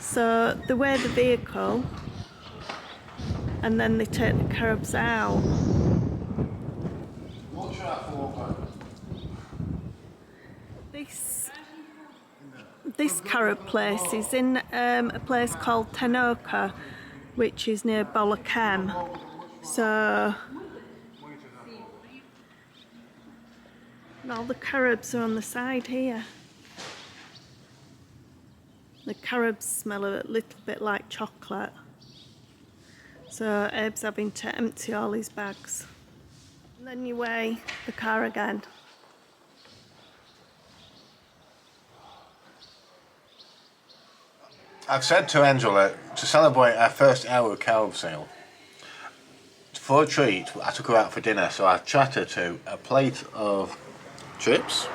So they weigh the vehicle and then they take the carobs out. This carob place is in a place called Tenoka, which is near Bolochem. So and all the carobs are on the side here. The carobs smell a little bit like chocolate. So Abe's having to empty all his bags. And then you weigh the car again. I've said to Angela, to celebrate our first hour carob sale, for a treat, I took her out for dinner, so I treated her to a plate of chips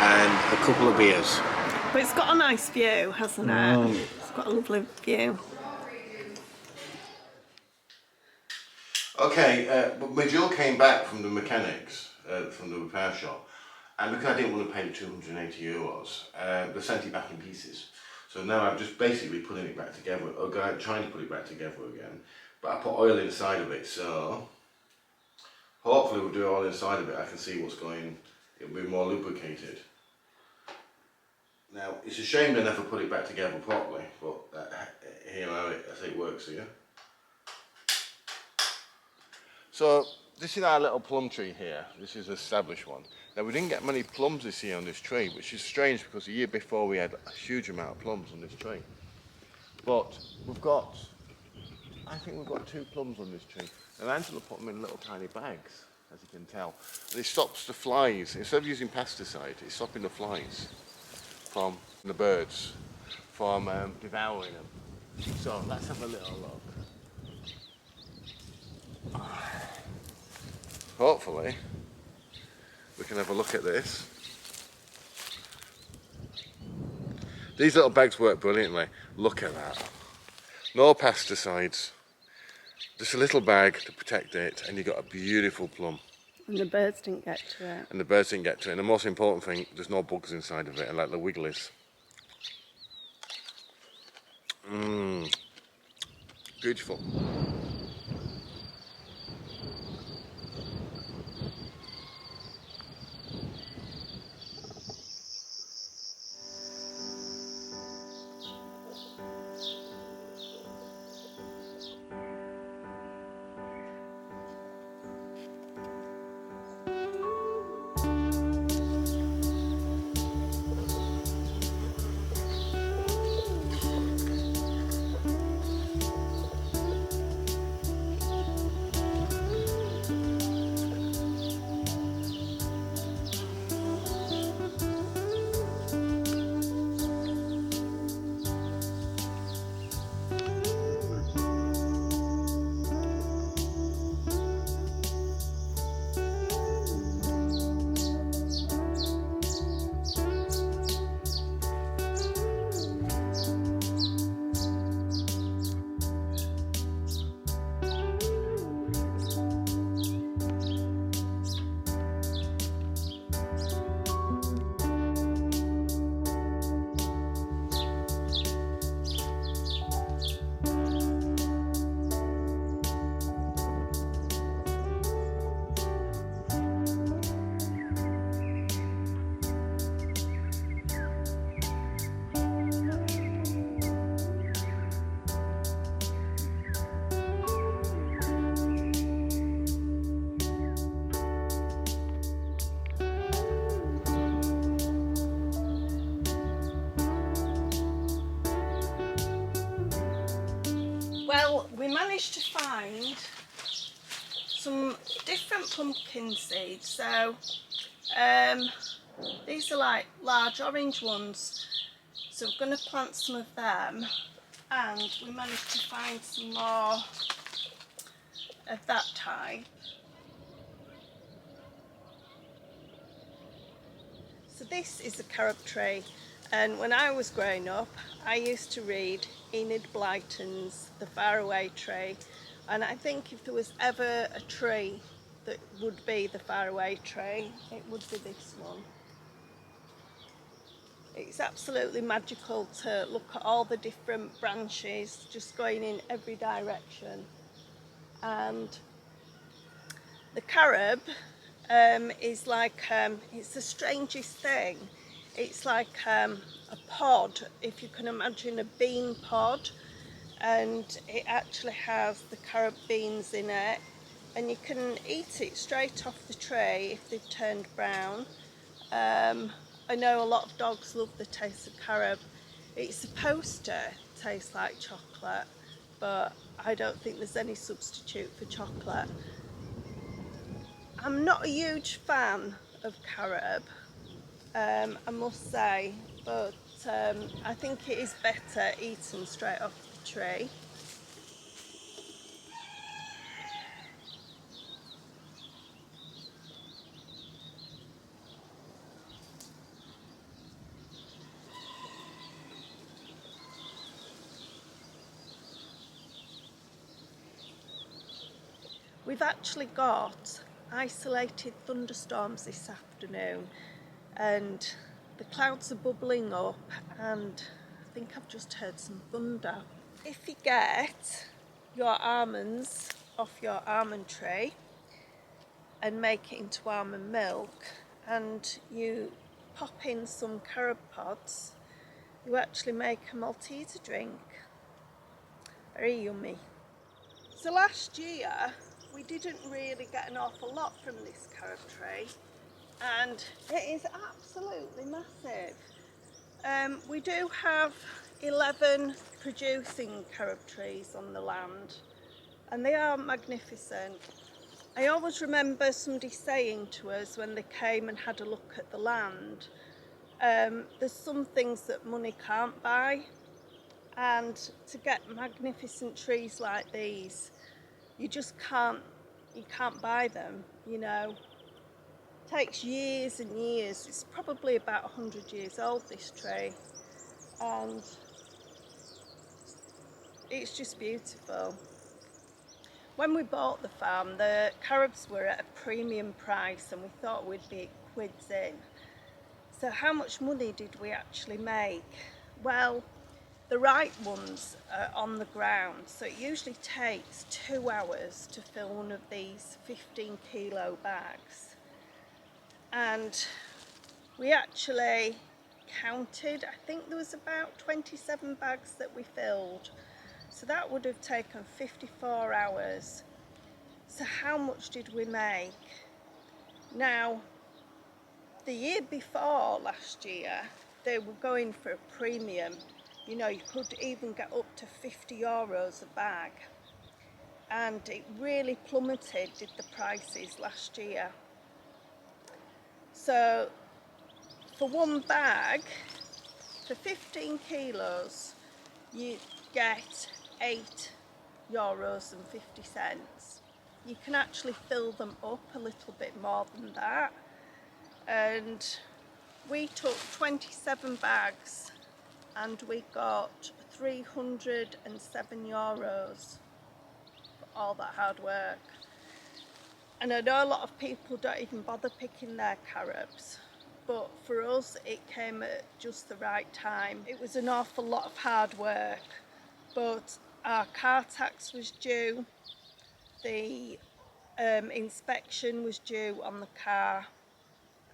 and a couple of beers. But it's got a nice view, hasn't it? It's got a lovely view. Okay, my Jill came back from the mechanics, from the repair shop, and because I didn't want to pay the €280, they sent it back in pieces. So now I'm just basically putting it back together, or trying to put it back together again. But I put oil inside of it, so hopefully we'll do oil inside of it. I can see what's going, it'll be more lubricated. Now, it's a shame they never put it back together properly, but here I say it works here. So this is our little plum tree here. This is an established one. Now we didn't get many plums this year on this tree, which is strange because the year before we had a huge amount of plums on this tree. But I think we've got 2 plums on this tree. And Angela put them in little tiny bags, as you can tell. And it stops the flies, instead of using pesticide, it's stopping the flies from the birds from devouring them. So let's have a little look. Hopefully we can have a look at this. These little bags work brilliantly. Look at that. No pesticides. Just a little bag to protect it, and you've got a beautiful plum. And the birds didn't get to it. And the birds didn't get to it. And the most important thing, there's no bugs inside of it, like the wigglies. Beautiful. Well, we managed to find some different pumpkin seeds. So these are like large orange ones. So we're going to plant some of them, and we managed to find some more of that type. So this is a carob tree, and when I was growing up I used to read Enid Blyton's The Faraway Tree, and I think if there was ever a tree that would be the faraway tree, it would be this one. It's absolutely magical to look at all the different branches just going in every direction. And the carob is like, it's the strangest thing. It's like a pod, if you can imagine a bean pod, and it actually has the carob beans in it, and you can eat it straight off the tray if they've turned brown. I know a lot of dogs love the taste of carob. It's supposed to taste like chocolate, but I don't think there's any substitute for chocolate. I'm not a huge fan of carob, I must say, but I think it is better eaten straight off the tree. We've actually got isolated thunderstorms this afternoon, and the clouds are bubbling up, and I think I've just heard some thunder. If you get your almonds off your almond tree and make it into almond milk, and you pop in some carob pods, you actually make a Malteser drink. Very yummy. So last year we didn't really get an awful lot from this carob tree, and it is absolutely massive. We do have 11 producing carob trees on the land, and they are magnificent. I always remember somebody saying to us when they came and had a look at the land, there's some things that money can't buy, and to get magnificent trees like these, you just can't buy them, you know. It takes years and years. It's probably about 100 years old, this tree, and it's just beautiful. When we bought the farm, the carobs were at a premium price, and we thought we'd be quids in. So how much money did we actually make? Well, the right ones are on the ground, so it usually takes 2 hours to fill one of these 15 kilo bags. And we actually counted, I think there was about 27 bags that we filled. So that would have taken 54 hours. So how much did we make? Now, the year before last year, they were going for a premium. You know, you could even get up to €50 a bag. And it really plummeted, did the prices last year. So for one bag, for 15 kilos, you get €8.50. You can actually fill them up a little bit more than that. And we took 27 bags and we got €307 for all that hard work. And I know a lot of people don't even bother picking their carobs, but for us it came at just the right time. It was an awful lot of hard work, but our car tax was due, the inspection was due on the car,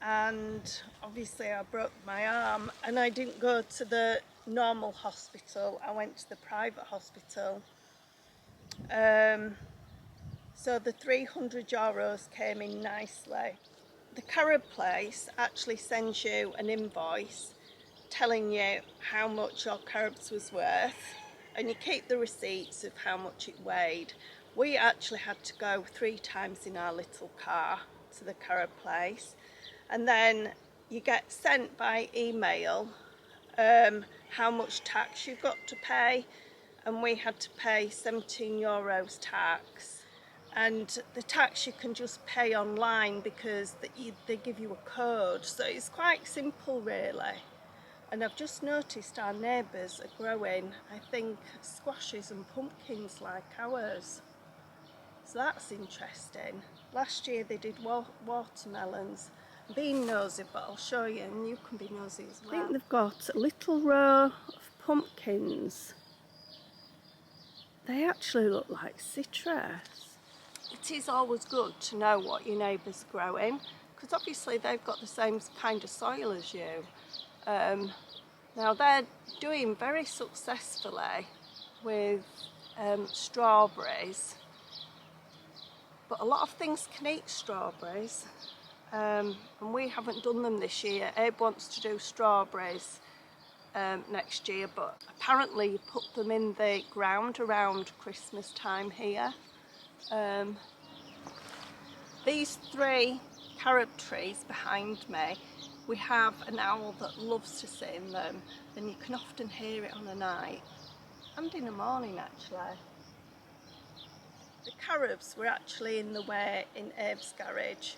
and obviously I broke my arm and I didn't go to the normal hospital, I went to the private hospital. So the €300 came in nicely. The carob place actually sends you an invoice telling you how much your carobs was worth, and you keep the receipts of how much it weighed. We actually had to go 3 times in our little car to the carob place, and then you get sent by email how much tax you've got to pay, and we had to pay €17 tax. And the tax you can just pay online because they give you a code, so it's quite simple really. And I've just noticed our neighbours are growing, I think, squashes and pumpkins like ours, so that's interesting. Last year they did watermelons, being nosy, but I'll show you and you can be nosy as well. I think they've got a little row of pumpkins. They actually look like citrus. It is always good to know what your neighbours are growing, because obviously they've got the same kind of soil as you. Now they're doing very successfully with strawberries, but a lot of things can eat strawberries, and we haven't done them this year. Abe wants to do strawberries next year, but apparently you put them in the ground around Christmas time here. These 3 carob trees behind me, we have an owl that loves to sit in them, and you can often hear it on a night and in the morning actually. The carobs were actually in the way in Abe's garage,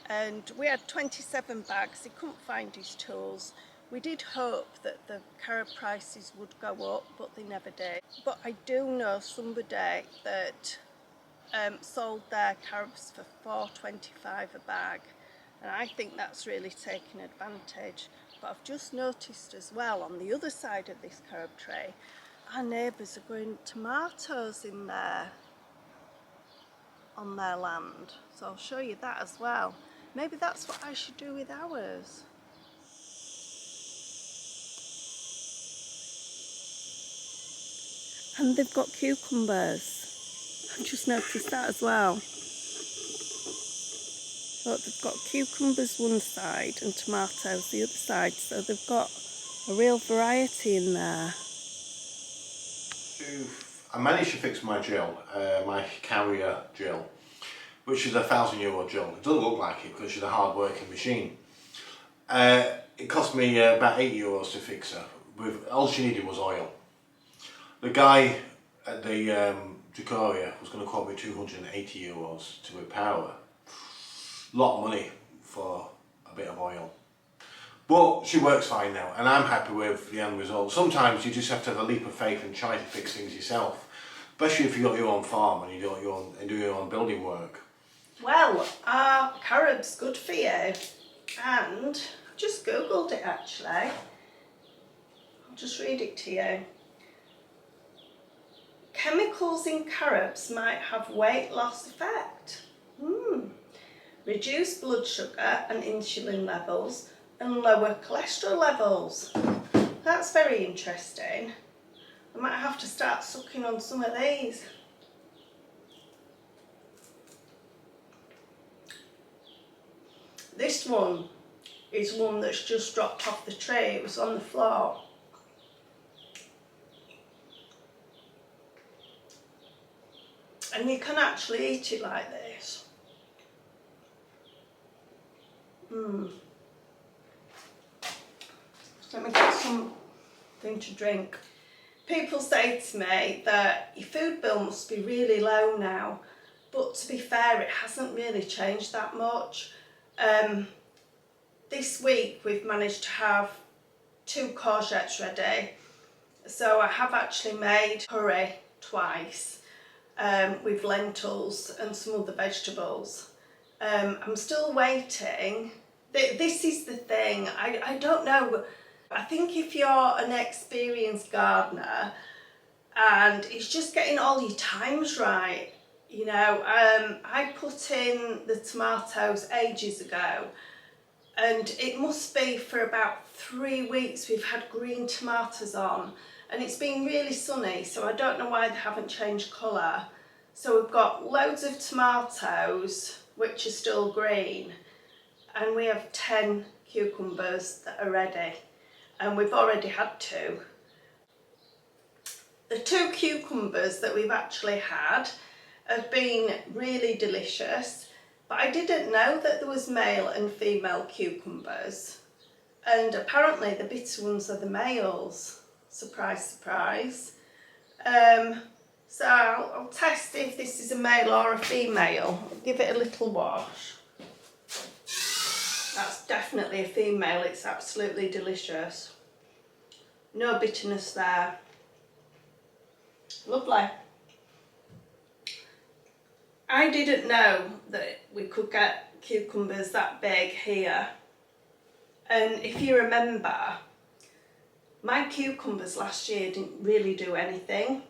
and we had 27 bags. He couldn't find his tools. We did hope that the carob prices would go up, but they never did. But I do know somebody that sold their carobs for $4.25 a bag, and I think that's really taking advantage. But I've just noticed as well, on the other side of this carob tray, our neighbours are growing tomatoes in there on their land, so I'll show you that as well. Maybe that's what I should do with ours. And they've got cucumbers. I've just noticed that as well. Look, they've got cucumbers one side and tomatoes the other side, so they've got a real variety in there. I managed to fix my drill, my carrier drill, which is a €1,000 drill. It doesn't look like it because it's a hard working machine. It cost me about €8 to fix her. All she needed was oil. The guy at the Decoria was going to quote me €280 to repower her. A lot of money for a bit of oil. But she works fine now, and I'm happy with the end result. Sometimes you just have to have a leap of faith and try to fix things yourself, especially if you've got your own farm and you do your own building work. Well, are carobs good for you? And I've just googled it actually. I'll just read it to you. Chemicals in carobs might have weight loss effect. Reduce blood sugar and insulin levels and lower cholesterol levels. That's very interesting. I might have to start sucking on some of these. This one is one that's just dropped off the tray. It was on the floor. And you can actually eat it like this. Let me get something to drink. People say to me that your food bill must be really low now, but to be fair, it hasn't really changed that much. This week we've managed to have 2 courgettes ready, so I have actually made curry twice with lentils and some other vegetables. I'm still waiting. This is the thing, I don't know. I think if you're an experienced gardener and it's just getting all your times right, you know, I put in the tomatoes ages ago, and it must be for about 3 weeks we've had green tomatoes on, and it's been really sunny, so I don't know why they haven't changed colour. So we've got loads of tomatoes which are still green, and we have 10 cucumbers that are ready, and we've already had 2. The 2 cucumbers that we've actually had have been really delicious, but I didn't know that there was male and female cucumbers, and apparently the bitter ones are the males. Surprise, surprise. So I'll test if this is a male or a female. I'll give it a little wash. That's definitely a female. It's absolutely delicious. No bitterness there. Lovely. I didn't know that we could get cucumbers that big here. And if you remember, my cucumbers last year didn't really do anything.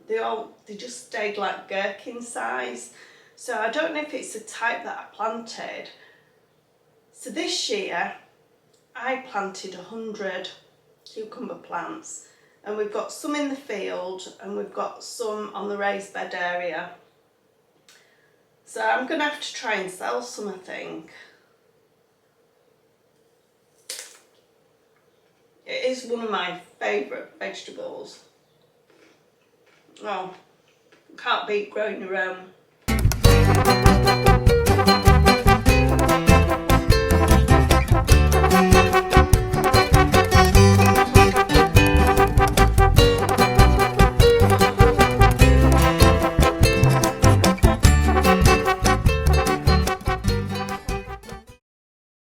They just stayed like gherkin size. So I don't know if it's the type that I planted. So this year I planted 100 cucumber plants, and we've got some in the field and we've got some on the raised bed area. So I'm going to have to try and sell some, I think. It is one of my favourite vegetables. Oh, can't beat growing your own.